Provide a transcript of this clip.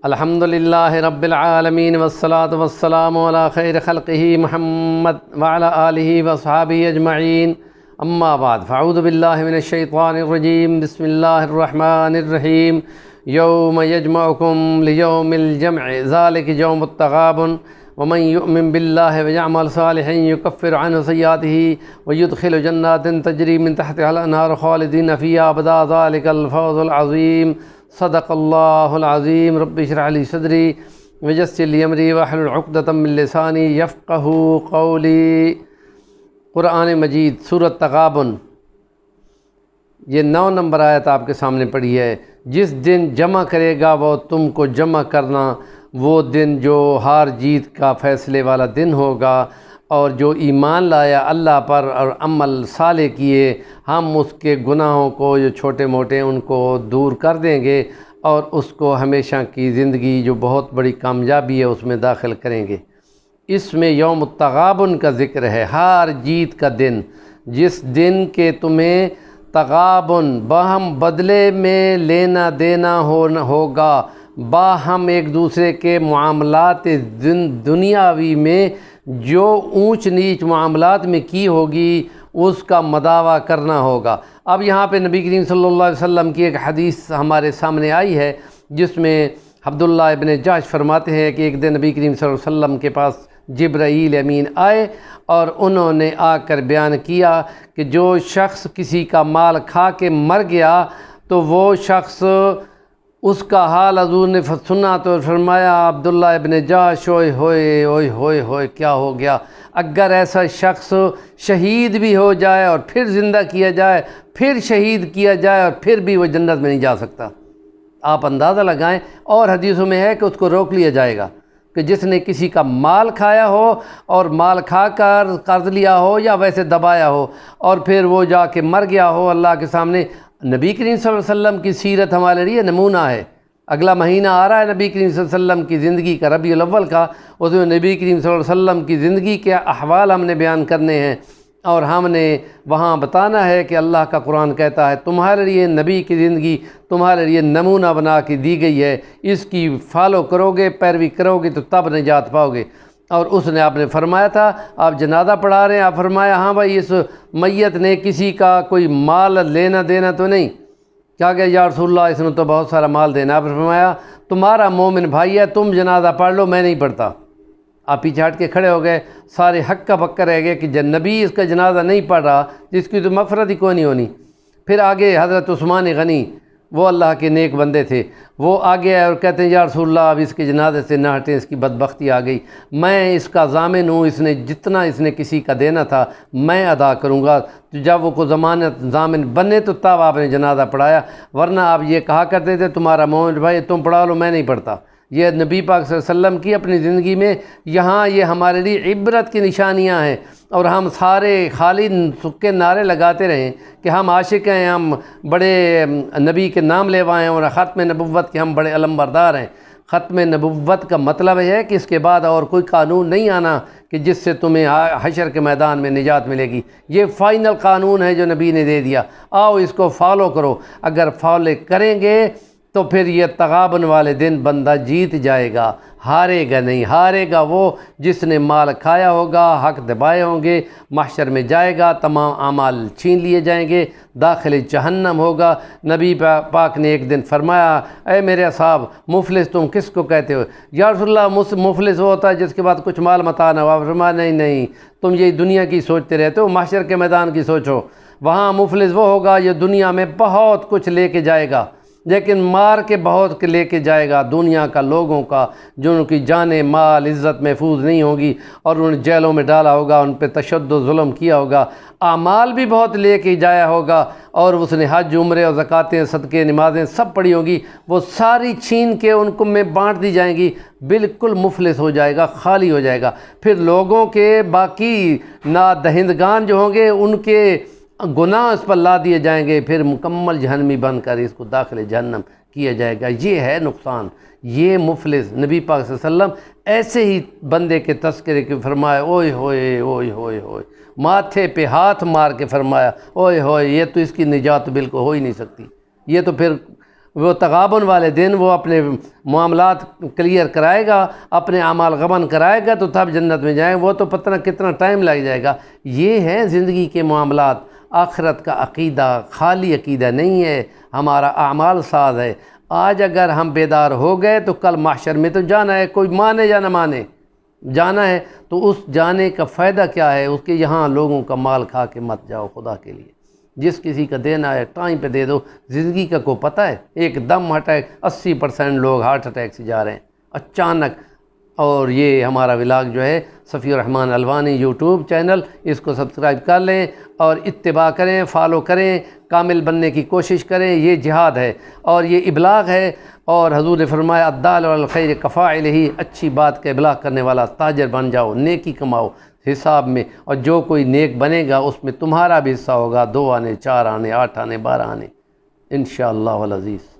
الحمدللہ رب العالمین والصلاة والسلام علی خیر خلقہ محمد وعلی آلہ وصحابہ اجمعین، اما بعد فاعوذ باللہ من الشیطان الرجیم، بسم اللہ الرحمن الرحیم۔ یوم یجمعکم لیوم الجمع ذالک یوم التغابن ومن یؤمن باللہ ویعمل صالحا یکفر عنہ سیئاتہ ویدخل جنات تجری من تحتها الانہار خالدین فیہا ابدا ذالک الفوز العظیم۔ صدق اللہ العظیم۔ رب اشرح لی صدری ویسر لی امری واحلل عقدۃ من لسانی یفقہوا قولی۔ قرآن مجید سورۃ تغابن، یہ 9 نمبر آیت آپ کے سامنے پڑھی ہے۔ جس دن جمع کرے گا وہ تم کو جمع کرنا، وہ دن جو ہار جیت کا فیصلے والا دن ہوگا، اور جو ایمان لایا اللہ پر اور عمل صالح کیے، ہم اس کے گناہوں کو جو چھوٹے موٹے ان کو دور کر دیں گے اور اس کو ہمیشہ کی زندگی جو بہت بڑی کامیابی ہے اس میں داخل کریں گے۔ اس میں یوم التغابن کا ذکر ہے، ہار جیت کا دن، جس دن کے تمہیں تغابن باہم بدلے میں لینا دینا ہوگا، باہم ایک دوسرے کے معاملات دنیاوی میں جو اونچ نیچ معاملات میں کی ہوگی اس کا مداوع کرنا ہوگا۔ اب یہاں پہ نبی کریم صلی اللہ علیہ وسلم کی ایک حدیث ہمارے سامنے آئی ہے، جس میں عبداللہ ابن جحش فرماتے ہیں کہ ایک دن نبی کریم صلی اللہ علیہ وسلم کے پاس جبرائیل امین آئے اور انہوں نے آ کر بیان کیا کہ جو شخص کسی کا مال کھا کے مر گیا تو وہ شخص، اس کا حال حضور نے سنا تو فرمایا عبداللہ ابن جحش، اوئے ہوئے اوئے ہوئے ہوئے کیا ہو گیا؟ اگر ایسا شخص شہید بھی ہو جائے اور پھر زندہ کیا جائے، پھر شہید کیا جائے اور پھر بھی وہ جنت میں نہیں جا سکتا۔ آپ اندازہ لگائیں، اور حدیثوں میں ہے کہ اس کو روک لیا جائے گا کہ جس نے کسی کا مال کھایا ہو اور مال کھا کر قرض لیا ہو یا ویسے دبایا ہو اور پھر وہ جا کے مر گیا ہو اللہ کے سامنے۔ نبی کریم صلی اللہ علیہ وسلم کی سیرت ہمارے لیے نمونہ ہے۔ اگلا مہینہ آ رہا ہے نبی کریم صلی اللہ علیہ وسلم کی زندگی کا، ربیع الاول کا، اس میں نبی کریم صلی اللہ علیہ وسلم کی زندگی کے احوال ہم نے بیان کرنے ہیں، اور ہم نے وہاں بتانا ہے کہ اللہ کا قرآن کہتا ہے تمہارے لیے نبی کی زندگی تمہارے لیے نمونہ بنا کے دی گئی ہے، اس کی فالو کرو گے، پیروی کرو گے تو تب نجات پاؤ گے۔ اور اس نے آپ نے فرمایا تھا، آپ جنازہ پڑھا رہے ہیں، آپ فرمایا ہاں بھائی اس میت نے کسی کا کوئی مال لینا دینا تو نہیں؟ کیا کہ یا رسول اللہ اس نے تو بہت سارا مال دینا۔ آپ نے فرمایا تمہارا مومن بھائی ہے، تم جنازہ پڑھ لو، میں نہیں پڑھتا۔ آپ پیچھے ہٹ کے کھڑے ہو گئے، سارے حق کا بکا رہ گئے کہ نبی اس کا جنازہ نہیں پڑھ رہا، جس کی تو مغفرت ہی کوئی نہیں ہونی۔ پھر آگے حضرت عثمان غنی، وہ اللہ کے نیک بندے تھے، وہ آگے آئے اور کہتے ہیں یا رسول اللہ اب اس کے جنازے سے نہ ہٹیں، اس کی بدبختی آ گئی، میں اس کا ضامن ہوں، اس نے جتنا اس نے کسی کا دینا تھا میں ادا کروں گا۔ تو جب وہ کو ضامن بنے تو تب آپ نے جنازہ پڑھایا، ورنہ آپ یہ کہا کرتے تھے تمہارا مومن بھائی تم پڑھا لو، میں نہیں پڑھتا۔ یہ نبی پاک صلی اللہ علیہ وسلم کی اپنی زندگی میں یہاں یہ ہمارے لیے عبرت کی نشانیاں ہیں، اور ہم سارے خالی سکے نعرے لگاتے رہیں کہ ہم عاشق ہیں، ہم بڑے نبی کے نام لیوائے ہیں اور ختم نبوت کے ہم بڑے علم بردار ہیں۔ ختم نبوت کا مطلب ہے کہ اس کے بعد اور کوئی قانون نہیں آنا کہ جس سے تمہیں حشر کے میدان میں نجات ملے گی۔ یہ فائنل قانون ہے جو نبی نے دے دیا، آؤ اس کو فالو کرو۔ اگر فالو کریں گے تو پھر یہ تغابن والے دن بندہ جیت جائے گا، ہارے گا نہیں۔ ہارے گا وہ جس نے مال کھایا ہوگا، حق دبائے ہوں گے، محشر میں جائے گا، تمام اعمال چھین لیے جائیں گے، داخل جہنم ہوگا۔ نبی پاک نے ایک دن فرمایا اے میرے اصحاب، مفلس تم کس کو کہتے ہو؟ یا رسول اللہ مفلس وہ ہوتا ہے جس کے بعد کچھ مال متاع نہ ہو۔ فرمایا نہیں، تم یہ دنیا کی سوچتے رہتے ہو، محشر کے میدان کی سوچو۔ وہاں مفلس وہ ہوگا یہ دنیا میں بہت کچھ لے کے جائے گا لیکن مار کے بہت لے کے جائے گا دنیا کا، لوگوں کا، جو ان کی جانیں مال عزت محفوظ نہیں ہوگی اور انہیں جیلوں میں ڈالا ہوگا، ان پہ تشدد و ظلم کیا ہوگا، اعمال بھی بہت لے کے جایا ہوگا، اور اس نے حج عمرے اور زکاتیں صدقے نمازیں سب پڑھی ہوں گی، وہ ساری چھین کے ان کو میں بانٹ دی جائیں گی، بالکل مفلس ہو جائے گا، خالی ہو جائے گا۔ پھر لوگوں کے باقی نادہندگان جو ہوں گے ان کے گناہ اس پر لا دیے جائیں گے، پھر مکمل جہنمی بن کر اس کو داخل جہنم کیا جائے گا۔ یہ ہے نقصان، یہ مفلس۔ نبی پاک صلی اللہ علیہ وسلم ایسے ہی بندے کے تذکرے کے فرمایا اوئے ہوئے اوئے ہوئے ہوئے، ماتھے پہ ہاتھ مار کے فرمایا اوئے ہوئے، یہ تو اس کی نجات بالکل ہو ہی نہیں سکتی، یہ تو پھر وہ تغابن والے دن وہ اپنے معاملات کلیئر کرائے گا، اپنے اعمال غبن کرائے گا تو تب جنت میں جائیں، وہ تو پتہ نہ کتنا ٹائم لگ جائے گا۔ یہ ہے زندگی کے معاملات۔ آخرت کا عقیدہ خالی عقیدہ نہیں ہے، ہمارا اعمال ساز ہے۔ آج اگر ہم بیدار ہو گئے تو کل محشر میں تو جانا ہے، کوئی مانے یا نہ مانے جانا ہے۔ تو اس جانے کا فائدہ کیا ہے؟ اس کے یہاں لوگوں کا مال کھا کے مت جاؤ خدا کے لیے۔ جس کسی کا دینا ہے ٹائم پہ دے دو۔ زندگی کا کو پتہ ہے، ایک دم اٹیک 80% لوگ ہارٹ اٹیک سے جا رہے ہیں اچانک۔ اور یہ ہمارا ولاگ جو ہے صفی الرحمن الوانی یوٹیوب چینل، اس کو سبسکرائب کر لیں اور اتباع کریں، فالو کریں، کامل بننے کی کوشش کریں۔ یہ جہاد ہے اور یہ ابلاغ ہے، اور حضور نے فرمایا الدال علی الخیر کفاعلہ، اچھی بات کا ابلاغ کرنے والا تاجر بن جاؤ، نیکی کماؤ حساب میں، اور جو کوئی نیک بنے گا اس میں تمہارا بھی حصہ ہوگا، 2 آنے، 4 آنے، 8 آنے، 12 آنے انشاءاللہ العزیز۔